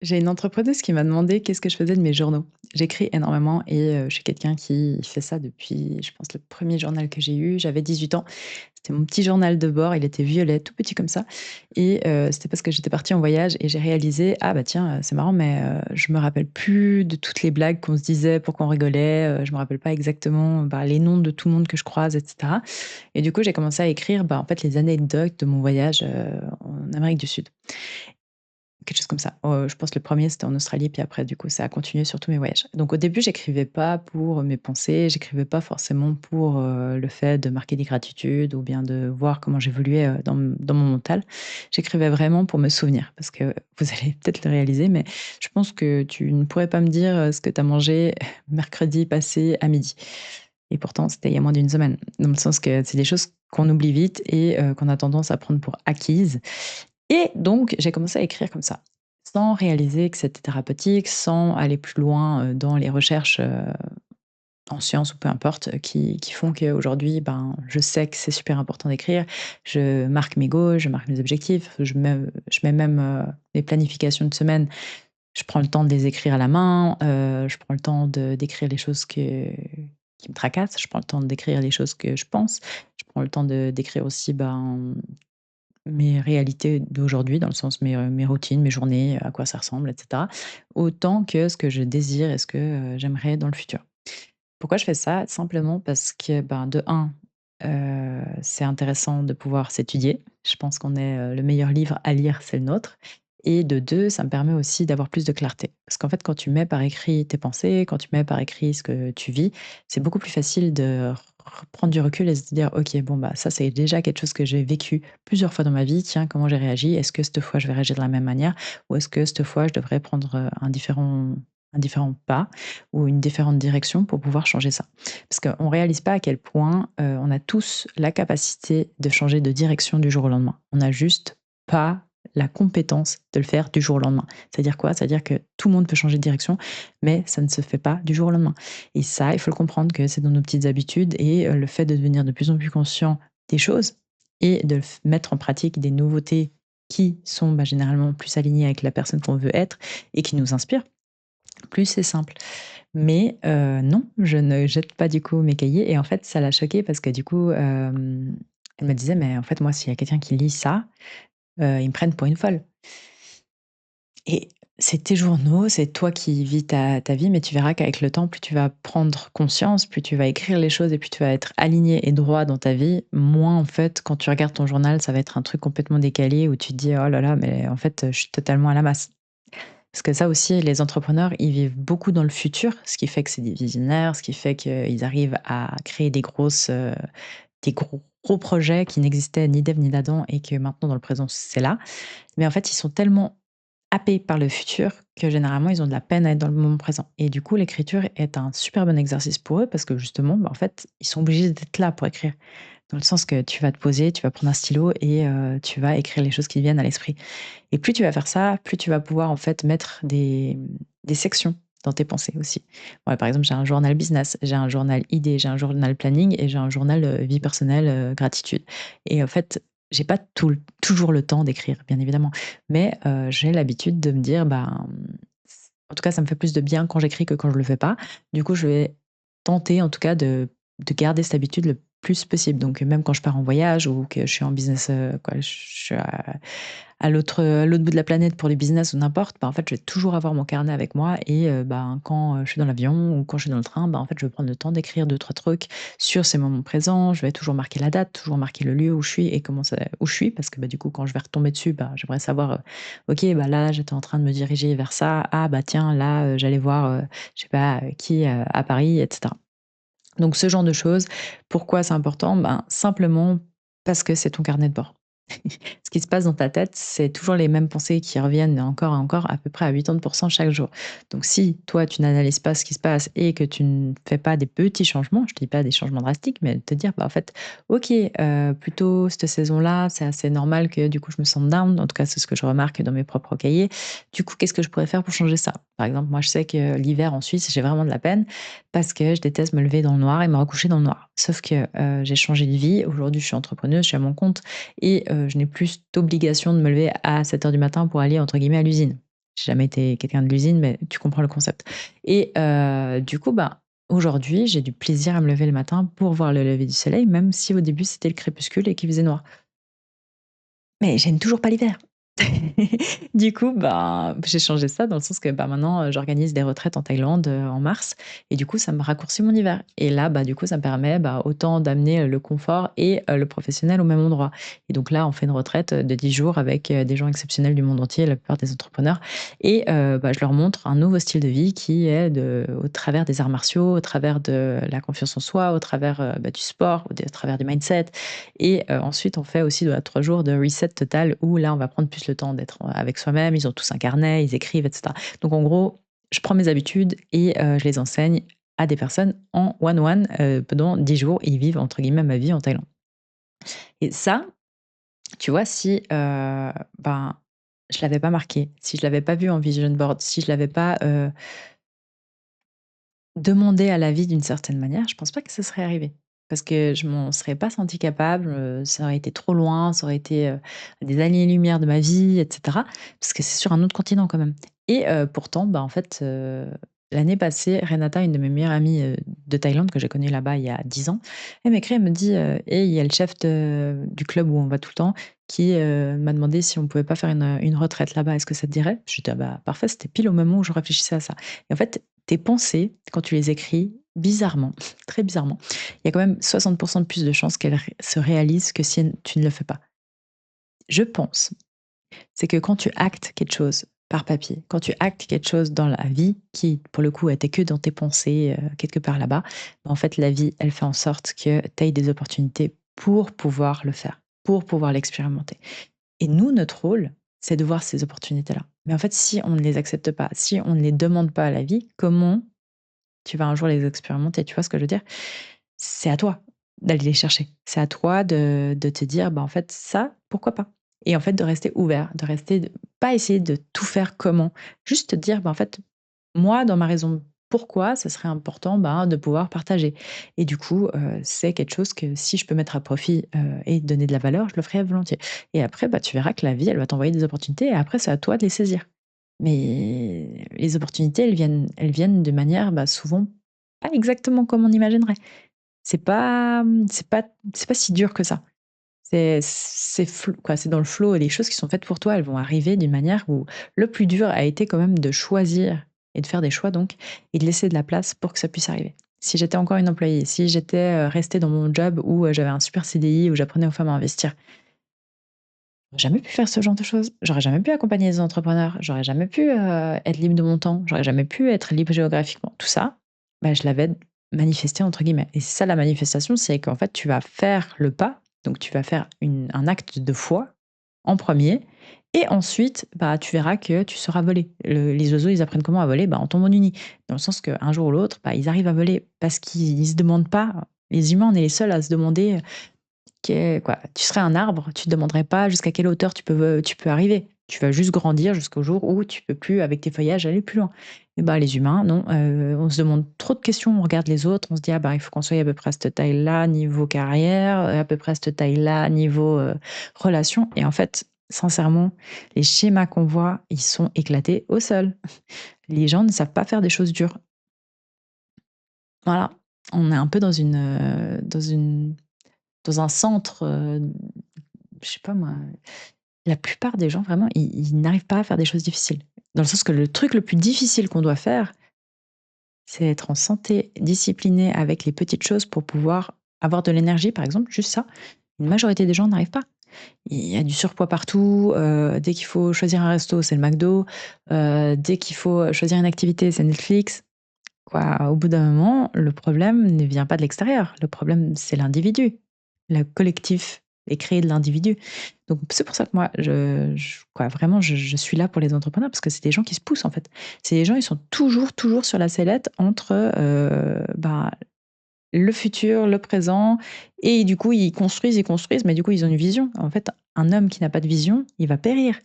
J'ai une entrepreneuse qui m'a demandé qu'est-ce que je faisais de mes journaux. J'écris énormément et je suis quelqu'un qui fait ça depuis, je pense, le premier journal que j'ai eu, j'avais 18 ans. C'était mon petit journal de bord, il était violet, tout petit comme ça et c'était parce que j'étais partie en voyage et j'ai réalisé: «Ah bah tiens, c'est marrant mais je me rappelle plus de toutes les blagues qu'on se disait, pourquoi on rigolait, je me rappelle pas exactement, bah, les noms de tout le monde que je croise et cetera» et du coup, j'ai commencé à écrire, bah, en fait, les anecdotes de mon voyage, en Amérique du Sud. Quelque chose comme ça. Je pense le premier c'était en Australie, puis après du coup ça a continué sur tous mes voyages. Donc au début, j'écrivais pas pour mes pensées, j'écrivais pas forcément pour, le fait de marquer des gratitudes ou bien de voir comment j'évoluais, dans mon mental. J'écrivais vraiment pour me souvenir parce que vous allez peut-être le réaliser, mais je pense que tu ne pourrais pas me dire, ce que tu as mangé mercredi passé à midi. Et pourtant c'était il y a moins d'une semaine. Dans le sens que c'est des choses qu'on oublie vite et qu'on a tendance à prendre pour acquises et donc j'ai commencé à écrire comme ça, sans réaliser que c'était thérapeutique, sans aller plus loin, dans les recherches, en sciences ou peu importe, qui font qu'aujourd'hui, ben, je sais que c'est super important d'écrire. Je marque mes goals, je marque mes objectifs, je mets même, mes planifications de semaine, je prends le temps de les écrire à la main, je prends le temps d'écrire les choses qui me tracassent, je prends le temps d'écrire les choses que je pense, je prends le temps d'écrire aussi, ben, mes réalités d'aujourd'hui, dans le sens mes routines, mes journées, à quoi ça ressemble et cetera. Autant que ce que je désire et ce que, j'aimerais dans le futur. Pourquoi je fais ça? Simplement parce que, ben, de un, c'est intéressant de pouvoir s'étudier. Je pense qu'on est, le meilleur livre à lire, c'est le nôtre et de 2, ça me permet aussi d'avoir plus de clarté. Parce qu'en fait, quand tu mets par écrit tes pensées, quand tu mets par écrit ce que tu vis, c'est beaucoup plus facile de prendre du recul et se dire: «OK, bon, bah, ça, c'est déjà quelque chose que j'ai vécu plusieurs fois dans ma vie. Tiens, comment j'ai réagi? Est-ce que cette fois, je vais réagir de la même manière? Ou est-ce que cette fois, je devrais prendre, un différent pas ou une différente direction pour pouvoir changer ça?» Parce qu'on réalise pas à quel point, on a tous la capacité de changer de direction du jour au lendemain. On n'a juste pas la compétence de le faire du jour au lendemain. C'est-à-dire quoi? C'est-à-dire que tout le monde peut changer de direction, mais ça ne se fait pas du jour au lendemain. Et ça, il faut le comprendre que c'est dans nos petites habitudes et le fait de devenir de plus en plus conscient des choses et de mettre en pratique des nouveautés qui sont, bah, généralement plus alignées avec la personne qu'on veut être et qui nous inspirent, plus c'est simple. Mais non, je ne jette pas du coup mes cahiers et en fait ça l'a choquée parce que du coup, elle me disait: «Mais en fait moi s'il y a quelqu'un qui lit ça, ils me prennent pour une folle». Et c'est tes journaux, c'est toi qui vis ta vie, mais tu verras qu'avec le temps, plus tu vas prendre conscience, plus tu vas écrire les choses et plus tu vas être aligné et droit dans ta vie, moins en fait, quand tu regardes ton journal, ça va être un truc complètement décalé où tu te dis: «Oh là là, mais en fait, je suis totalement à la masse». Parce que ça aussi, les entrepreneurs, ils vivent beaucoup dans le futur, ce qui fait que c'est des visionnaires, ce qui fait qu'ils arrivent à créer des gros projets qui n'existaient ni d'Ève ni d'Adam et que maintenant dans le présent, c'est là. Mais en fait, ils sont tellement happés par le futur que généralement, ils ont de la peine à être dans le moment présent. Et du coup, l'écriture est un super bon exercice pour eux parce que justement, bah, en fait, ils sont obligés d'être là pour écrire. Dans le sens que tu vas te poser, tu vas prendre un stylo et tu vas écrire les choses qui viennent à l'esprit. Et plus tu vas faire ça, plus tu vas pouvoir en fait mettre des sections dans tes pensées aussi. Ouais, par exemple, j'ai un journal business, j'ai un journal idée, j'ai un journal planning et j'ai un journal, vie personnelle, gratitude. Et en fait, j'ai pas toujours le temps d'écrire, bien évidemment, mais j'ai l'habitude de me dire, ben, en tout cas, ça me fait plus de bien quand j'écris que quand je le fais pas. Du coup, je vais tenter en tout cas de garder cette habitude le plus possible. Donc même quand je pars en voyage ou que je suis en business, quoi, je suis à l'autre bout de la planète pour du business ou n'importe, bah, en fait, je vais toujours avoir mon carnet avec moi et ben, quand, je suis dans l'avion ou quand je suis dans le train, bah, en fait, je vais prendre le temps d'écrire deux trois trucs sur ces moments présents. Je vais toujours marquer la date, toujours marquer le lieu où je suis et comment ça où je suis parce que, bah, du coup, quand je vais retomber dessus, bah, j'aimerais savoir, OK, bah, là, j'étais en train de me diriger vers ça. Ah, bah, tiens, là, j'allais voir, je sais pas, qui, à Paris et cetera. Donc ce genre de choses, pourquoi c'est important? Ben, simplement parce que c'est ton carnet de bord. Ce qui se passe dans ta tête, c'est toujours les mêmes pensées qui reviennent encore et encore à peu près à 80 chaque jour. Donc si toi, tu n'analyses pas ce qui se passe et que tu ne fais pas des petits changements, je ne dis pas des changements drastiques, mais de te dire, bah, en fait, OK, plutôt cette saison-là, c'est assez normal que du coup je me sente down. En tout cas, c'est ce que je remarque dans mes propres cahiers. Du coup, qu'est-ce que je pourrais faire pour changer ça? Par exemple, moi, je sais que l'hiver en Suisse, j'ai vraiment de la peine parce que je déteste me lever dans le noir et me recoucher dans le noir. Sauf que, j'ai changé de vie. Aujourd'hui, je suis entrepreneuse, je suis à mon compte et je n'ai plus d'obligation de me lever à 7 heures du matin pour aller entre guillemets «à l'usine». J'ai jamais été quelqu'un de l'usine, mais tu comprends le concept. Et du coup, bah, aujourd'hui, j'ai du plaisir à me lever le matin pour voir le lever du soleil, même si au début, c'était le crépuscule et qu'il faisait noir. Mais j'aime toujours pas l'hiver. Du coup, bah, j'ai changé ça dans le sens que, bah, maintenant, j'organise des retraites en Thaïlande, en mars et du coup, ça me raccourcit mon hiver et là, bah, du coup, ça me permet, bah, autant d'amener, le confort et le professionnel au même endroit et donc là, on fait une retraite, de 10 jours avec, des gens exceptionnels du monde entier, la plupart des entrepreneurs et bah, je leur montre un nouveau style de vie qui est au travers des arts martiaux, au travers de la confiance en soi, au travers, bah, du sport, au travers du mindset et ensuite, on fait aussi 3 jours de reset total où là, on va prendre plus le temps d'être, avec soi-même. Ils ont tous un carnet, ils écrivent et cetera. Donc en gros, je prends mes habitudes et je les enseigne à des personnes en one one, pendant 10 jours et ils vivent entre guillemets «ma vie» en Thaïlande. Et ça, tu vois, si, ben, je l'avais pas marqué, si je l'avais pas vu en vision board, si je l'avais pas, demander à la vie d'une certaine manière, je pense pas que ça serait arrivé. Parce que je m'en serais pas sentie capable, ça aurait été trop loin, ça aurait été, des années-lumière de ma vie et cetera. Parce que c'est sur un autre continent quand même. Et pourtant, bah, en fait, l'année passée, Renata, une de mes meilleures amies, de Thaïlande que j'ai connue là-bas il y a 10 ans, elle m'écrit, elle me dit: «Hey, il y a le chef du club où on va tout le temps qui, m'a demandé si on pouvait pas faire une retraite là-bas, est-ce que ça te dirait?» J'étais: «Ah bah, parfait», c'était pile au moment où je réfléchissais à ça. Et en fait, tes pensées, quand tu les écris, bizarrement, très bizarrement, il y a quand même 60 de plus de chances qu'elles se réalisent que si tu ne le fais pas. Je pense, c'est que quand tu actes quelque chose par papier, quand tu actes quelque chose dans la vie qui, pour le coup, était que dans tes pensées, quelque part là-bas, bah, en fait, la vie, elle fait en sorte que tu aies des opportunités pour pouvoir le faire, pour pouvoir l'expérimenter. Et nous, notre rôle, c'est de voir ces opportunités-là. Mais en fait, si on ne les accepte pas, si on ne les demande pas à la vie, comment tu vas un jour les expérimenter, tu vois ce que je veux dire? C'est à toi d'aller les chercher. C'est à toi de te dire: «Bah, en fait, ça, pourquoi pas?» Et en fait, de rester ouvert, de rester pas essayer de tout faire comment, juste te dire: «Bah, en fait, moi, dans ma raison pourquoi ça serait important, ben, de pouvoir partager» et du coup, c'est quelque chose que si je peux mettre à profit, et donner de la valeur, je le ferai volontiers et après, bah, tu verras que la vie, elle va t'envoyer des opportunités et après, c'est à toi de les saisir. Mais les opportunités, elles viennent de manière, bah, souvent pas exactement comme on imaginerait. C'est pas si dur que ça. C'est quoi, c'est dans le flow et les choses qui sont faites pour toi, elles vont arriver d'une manière où le plus dur a été quand même de choisir et de faire des choix donc et de laisser de la place pour que ça puisse arriver. Si j'étais encore une employée, si j'étais, restée dans mon job où, j'avais un super CDI, où j'apprenais aux femmes à investir, j'aurais jamais pu faire ce genre de choses. J'aurais jamais pu accompagner les entrepreneurs, j'aurais jamais pu, être libre de mon temps, j'aurais jamais pu être libre géographiquement. Tout ça, bah, je l'avais «manifesté» entre guillemets et c'est ça la manifestation, c'est qu'en fait, tu vas faire le pas, donc tu vas faire un acte de foi en premier et ensuite, bah, tu verras que tu sauras voler. Les oiseaux, ils apprennent comment à voler? Bah, en tombant du nid. Dans le sens qu'un jour ou l'autre, bah, ils arrivent à voler parce qu'ils se demandent pas les humains, on est les seuls à se demander, quoi, tu serais un arbre, tu te demanderais pas jusqu'à quelle hauteur tu peux arriver. Tu vas juste grandir jusqu'au jour où tu peux plus, avec tes feuillages, aller plus loin. Et bah, les humains, non, on se demande trop de questions, on regarde les autres, on se dit: «Ah bah, il faut qu'on soit à peu près à cette taille-là niveau carrière, à peu près à cette taille-là niveau, relation» et en fait, sincèrement, les schémas qu'on voit, ils sont éclatés au sol. Les gens ne savent pas faire des choses dures. Voilà, on est un peu dans un centre, je sais pas moi. La plupart des gens vraiment, ils n'arrivent pas à faire des choses difficiles. Dans le sens que le truc le plus difficile qu'on doit faire, c'est être en santé, discipliné avec les petites choses pour pouvoir avoir de l'énergie, par exemple, juste ça. Une majorité des gens n'arrivent pas. Il y a du surpoids partout, dès qu'il faut choisir un resto, c'est le McDo, dès qu'il faut choisir une activité, c'est Netflix. Quoi, au bout d'un moment, le problème ne vient pas de l'extérieur. Le problème, c'est l'individu. Le collectif est créé de l'individu. Donc c'est pour ça que moi, quoi, vraiment, je suis là pour les entrepreneurs parce que c'est des gens qui se poussent, en fait. C'est des gens, ils sont toujours, toujours sur la sellette entre, bah, le futur, le présent et du coup, ils construisent, mais du coup, ils ont une vision. En fait, un homme qui n'a pas de vision, il va périr.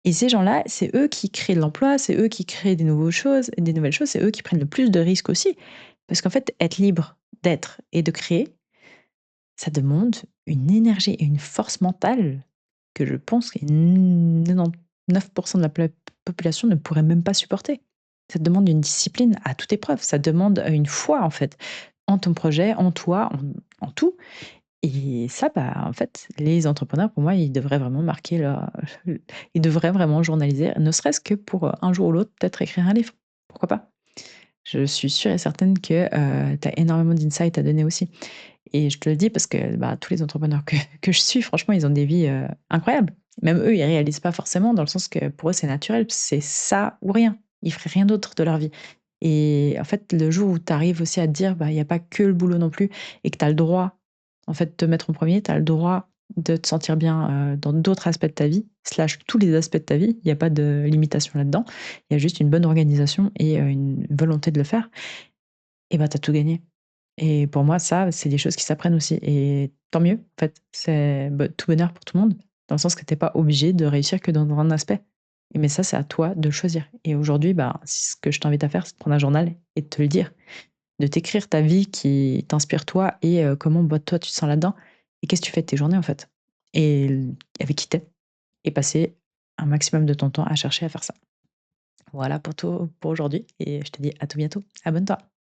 Et ces gens-là, c'est eux qui créent de l'emploi, c'est eux qui créent des nouvelles choses, c'est eux qui prennent le plus de risques aussi. Parce qu'en fait, être libre d'être et de créer, ça demande une énergie et une force mentale que je pense que 99 de la population ne pourrait même pas supporter. Ça te demande une discipline à toute épreuve, ça demande, une foi, en fait, en ton projet, en toi, en tout et ça, bah, en fait, les entrepreneurs, pour moi, ils devraient vraiment marquer leur ils devraient vraiment journaliser, ne serait-ce que pour, un jour ou l'autre, peut-être écrire un livre. Pourquoi pas? Je suis sûre et certaine que, tu as énormément d'insights à donner aussi et je te le dis parce que, bah, tous les entrepreneurs que je suis, franchement, ils ont des vies, incroyables. Même eux, ils réalisent pas forcément dans le sens que pour eux, c'est naturel, c'est ça ou rien. Ils feraient rien d'autre de leur vie et en fait, le jour où tu arrives aussi à te dire: «Bah, il y a pas que le boulot non plus» et que tu as le droit, en fait, de te mettre en premier, tu as le droit de te sentir bien, dans d'autres aspects de ta vie, slash tous les aspects de ta vie, il y a pas de limitation là-dedans. Il y a juste une bonne organisation et une volonté de le faire et bah, tu as tout gagné. Et pour moi, ça, c'est des choses qui s'apprennent aussi et tant mieux, en fait. C'est tout bonheur pour tout le monde, dans le sens que tu es pas obligé de réussir que dans un aspect. Mais ça, c'est à toi de le choisir. Et aujourd'hui, bah, ce que je t'invite à faire, c'est de prendre un journal et de te le dire, de t'écrire ta vie qui t'inspire toi et comment, bah, toi, tu te sens là-dedans et qu'est-ce que tu fais de tes journées, en fait? Et avec qui tu et passer un maximum de ton temps à chercher à faire ça. Voilà pour tout pour aujourd'hui et je te dis à tout bientôt. Abonne-toi.